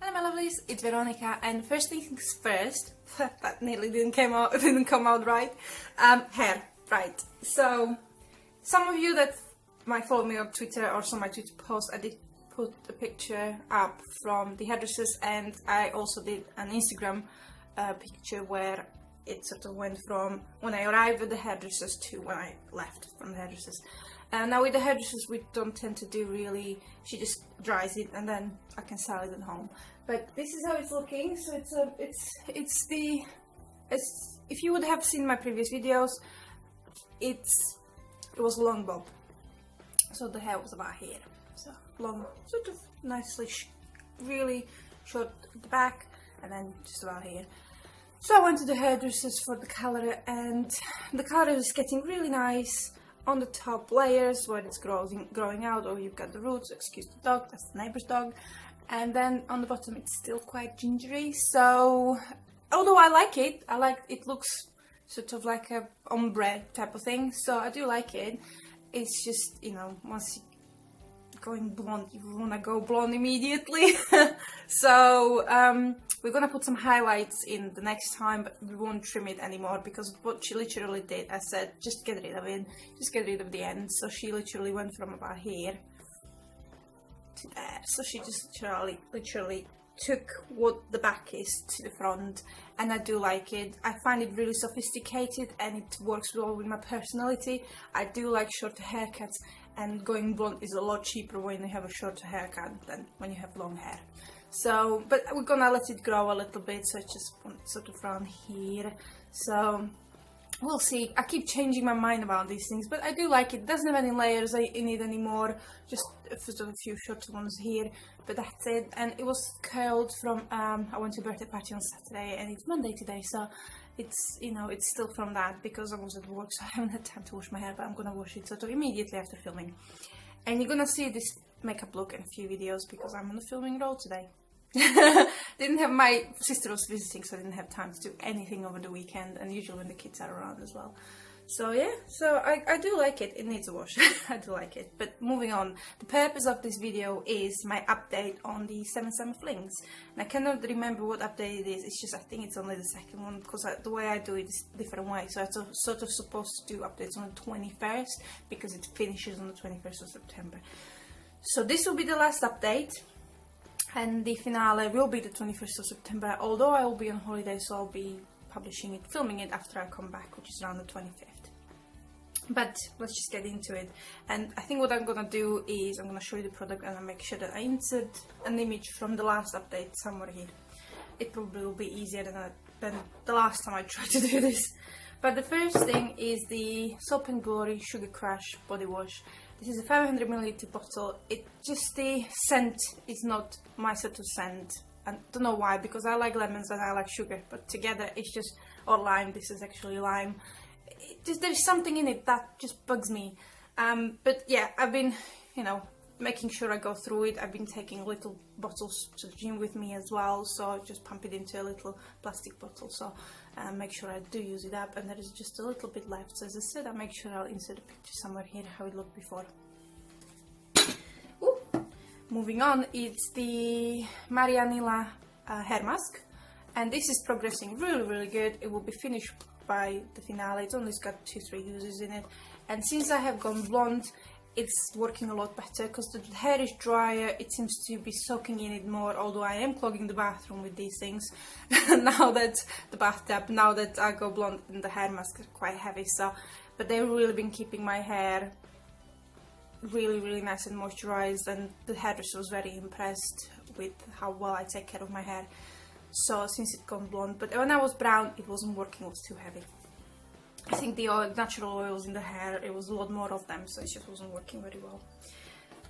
Hello my lovelies, it's Veronika, and first things first, that nearly didn't come out right, hair, right. So, some of you that might follow me on Twitter or some of my Twitter posts, I did put a picture up from the hairdressers, and I also did an Instagram picture where it sort of went from when I arrived at the hairdressers to when I left from the hairdressers. Now with the hairdressers we don't tend to do really, she just dries it and then I can style it at home. But this is how it's looking, so if you would have seen my previous videos, it was a long bob. So the hair was about here. So long, sort of nicely, really short at the back and then just about here. So I went to the hairdressers for the colour, and the colour is getting really nice on the top layers where it's growing out, or you've got the roots, excuse the dog, that's the neighbour's dog, and then on the bottom it's still quite gingery. So although I like it looks sort of like a ombre type of thing, so I do like it. It's just, you know, once you're going blonde, you want to go blonde immediately. So we're gonna put some highlights in the next time, but we won't trim it anymore, because what she literally did, I said just get rid of it, just get rid of the end. So she literally went from about here to there. So she just literally took what the back is to the front, and I do like it. I find it really sophisticated and it works well with my personality. I do like shorter haircuts, and going blonde is a lot cheaper when you have a shorter haircut than when you have long hair. So, but we're gonna let it grow a little bit, so it's just sort of around here. So we'll see. I keep changing my mind about these things, but I do like it. It doesn't have any layers in it anymore, just sort of a few shorter ones here, but that's it. And it was curled from, I went to a birthday party on Saturday and it's Monday today, so it's, you know, it's still from that, because I was at work, so I haven't had time to wash my hair, but I'm gonna wash it sort of immediately after filming. And you're gonna see this makeup look in a few videos, because I'm on the filming roll today. Didn't have, my sister was visiting, so I didn't have time to do anything over the weekend, and usually when the kids are around as well. So yeah, so I do like it. It needs a wash. I do like it. But moving on, the purpose of this video is my update on the 7 Summer Flings. And I cannot remember what update it is. It's just, I think it's only the second one, because the way I do it is a different way. So I'm sort of supposed to do updates on the 21st, because it finishes on the 21st of September. So this will be the last update. And the finale will be the 21st of September, although I will be on holiday, so I'll be publishing it, filming it after I come back, which is around the 25th. But let's just get into it. And I think what I'm gonna do is I'm gonna show you the product, and I'll make sure that I insert an image from the last update somewhere here. It probably will be easier than the last time I tried to do this. But the first thing is the Soap & Glory Sugar Crush Body Wash. This is a 500ml bottle. The scent is not my sort of scent. I don't know why, because I like lemons and I like sugar, but together it's just, or lime, this is actually lime. There's something in it that just bugs me. But yeah, I've been, you know, making sure I go through it. I've been taking little bottles to the gym with me as well, so I just pump it into a little plastic bottle, so make sure I do use it up, and there is just a little bit left. So as I said, I'll make sure I'll insert a picture somewhere here how it looked before. Ooh. Moving on, it's the Marianilla hair mask, and this is progressing really good. It will be finished by the finale. It's only got 2-3 uses in it, and since I have gone blonde, it's working a lot better, because the hair is drier, it seems to be soaking in it more, although I am clogging the bathroom with these things. Now that the bathtub, now that I go blonde, and the hair mask is quite heavy, so, but they've really been keeping my hair really nice and moisturized, and the hairdresser was very impressed with how well I take care of my hair. So since it's gone blonde, but when I was brown, it wasn't working, it was too heavy. I think the natural oils in the hair, it was a lot more of them, so it just wasn't working very well.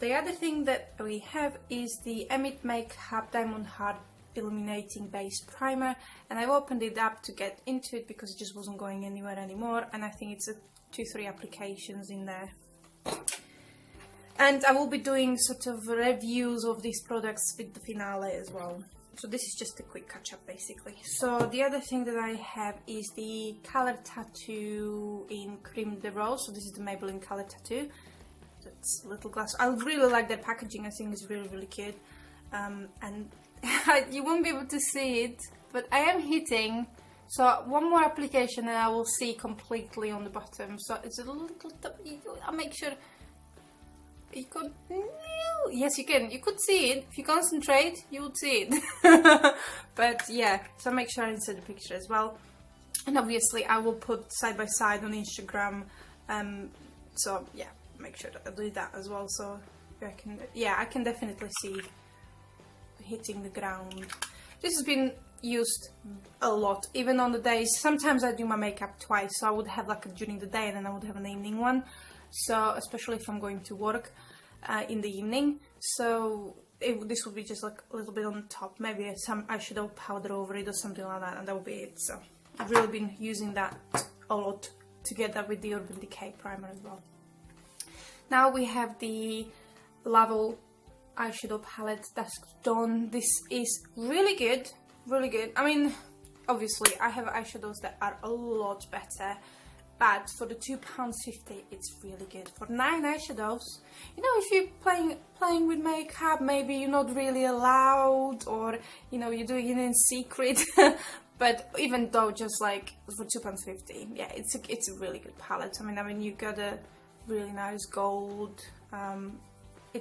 The other thing that we have is the Emit Makeup Diamond Hard Illuminating Base Primer, and I've opened it up to get into it because it just wasn't going anywhere anymore, and I think it's 2-3 applications in there. And I will be doing sort of reviews of these products with the finale as well. So this is just a quick catch-up basically. So the other thing that I have is the Color Tattoo in Cream de Rose. So this is the Maybelline Color Tattoo. That's a little glass. I really like their packaging. I think it's really cute. and you won't be able to see it, but I am hitting. So one more application and I will see completely on the bottom. So it's a little, I'll make sure you could, yes you can, you could see it. If you concentrate, you would see it. But yeah, so make sure I insert the picture as well. And obviously I will put side by side on Instagram. So yeah, make sure that I do that as well. So I can definitely see hitting the ground. This has been used a lot, even on the days. Sometimes I do my makeup twice, so I would have like a during the day and then I would have an evening one. So especially if I'm going to work in the evening, so this would be just like a little bit on the top, maybe some eyeshadow powder over it or something like that, and that would be it. So I've really been using that a lot together with the Urban Decay primer as well. Now we have the Level eyeshadow palette that's done. This is really good, really good. I mean, obviously I have eyeshadows that are a lot better, but for the £2.50 it's really good. For 9 eyeshadows, you know, if you're playing with makeup, maybe you're not really allowed, or you know, you're doing it in secret. But even though, just like for £2.50, yeah, it's a really good palette. I mean you got a really nice gold.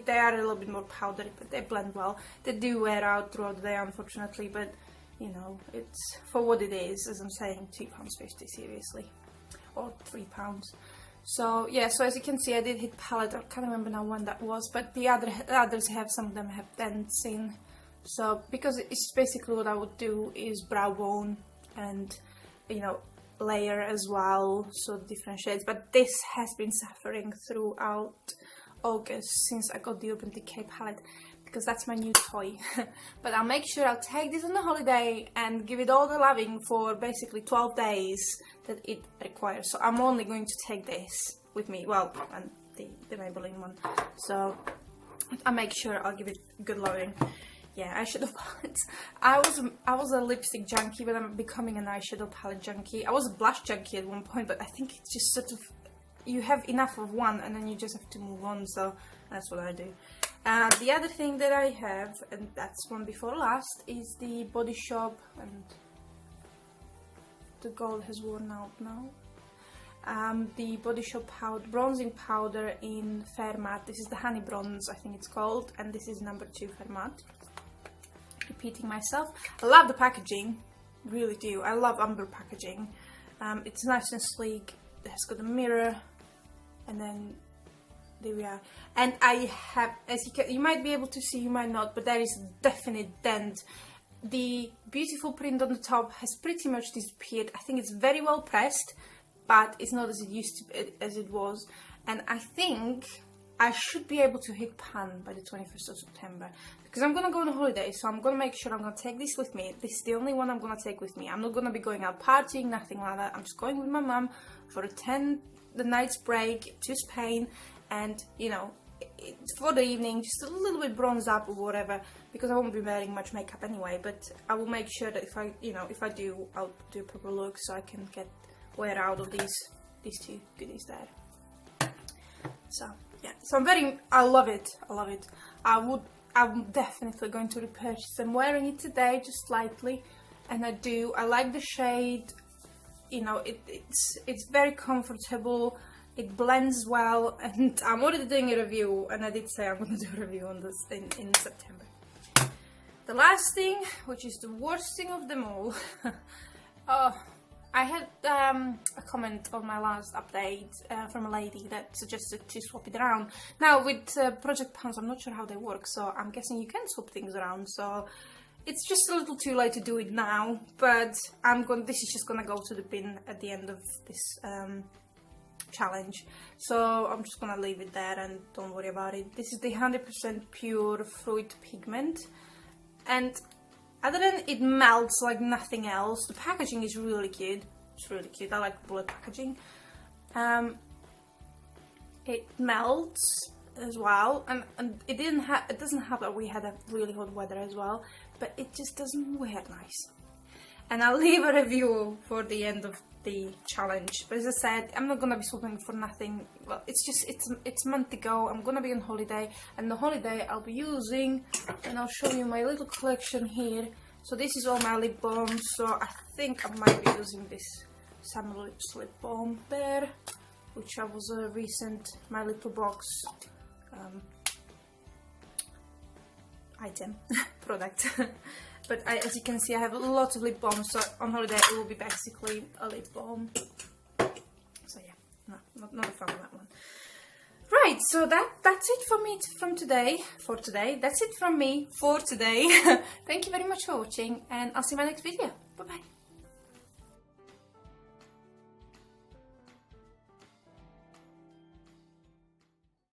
They are a little bit more powdery, but they blend well. They do wear out throughout the day, unfortunately, but you know, it's for what it is, as I'm saying, £2.50 seriously, or £3. So yeah, so as you can see, I did hit palette. I can't remember now when that was, but the others have, some of them have dents in. So because it's basically what I would do is brow bone and, you know, layer as well, so different shades. But this has been suffering throughout August since I got the Urban Decay palette, because that's my new toy. But I'll make sure I'll take this on the holiday and give it all the loving for basically 12 days that it requires. So I'm only going to take this with me, well, and the Maybelline one. So I'll make sure I'll give it good loving. Yeah, eyeshadow palettes. I was a lipstick junkie, but I'm becoming an eyeshadow palette junkie. I was a blush junkie at one point, but I think it's just sort of, you have enough of one and then you just have to move on, so that's what I do. The other thing that I have, and that's one before last, is the Body Shop, and the gold has worn out now. The Body Shop bronzing powder in Fair Matte. This is the Honey Bronze, I think it's called, and this is number 2 Fair Matte. Repeating myself. I love the packaging, really do. I love amber packaging. It's nice and sleek. It has got a mirror, and then there we are. And I have, as you might be able to see, you might not, but there is a definite dent. The beautiful print on the top has pretty much disappeared. I think it's very well pressed, but it's not as it used to be, as it was. And I think I should be able to hit pan by the 21st of September, because I'm going to go on a holiday, so I'm going to make sure I'm going to take this with me. This is the only one I'm going to take with me. I'm not going to be going out partying, nothing like that. I'm just going with my mum for the night's break to Spain, and you know, for the evening, just a little bit bronzed up or whatever, because I won't be wearing much makeup anyway. But I will make sure that if I do, I'll do a proper look, so I can wear out of these two goodies there. So yeah, so I love it. I'm definitely going to repurchase. I'm wearing it today, just lightly, and I like the shade. You know, it's very comfortable. It blends well, and I'm already doing a review, and I did say I'm going to do a review on this in September. The last thing, which is the worst thing of them all. I had a comment on my last update from a lady that suggested to swap it around. Now with Project Pans, I'm not sure how they work, so I'm guessing you can swap things around. So it's just a little too late to do it now, but this is just gonna go to the bin at the end of this challenge. So I'm just gonna leave it there and don't worry about it. This is the 100% pure fruit pigment, and other than it melts like nothing else, the packaging is really cute. It's really cute. I like bullet packaging. It melts as well, and it doesn't help that we had a really hot weather as well, but it just doesn't wear nice. and I'll leave a review for the end of the challenge. But as I said, I'm not gonna be swapping for nothing. Well, it's month to go. I'm gonna be on holiday, and the holiday I'll be using, and I'll show you my little collection here. So this is all my lip balm. So I think I might be using this Summer Lips lip balm there, which I was a recent My Little Box item product. But as you can see, I have lots of lip balm, so on holiday it will be basically a lip balm. So yeah, no, not a fan of that one. Right, so that's it for me from today. For today, that's it from me for today. Thank you very much for watching, and I'll see you in my next video. Bye bye.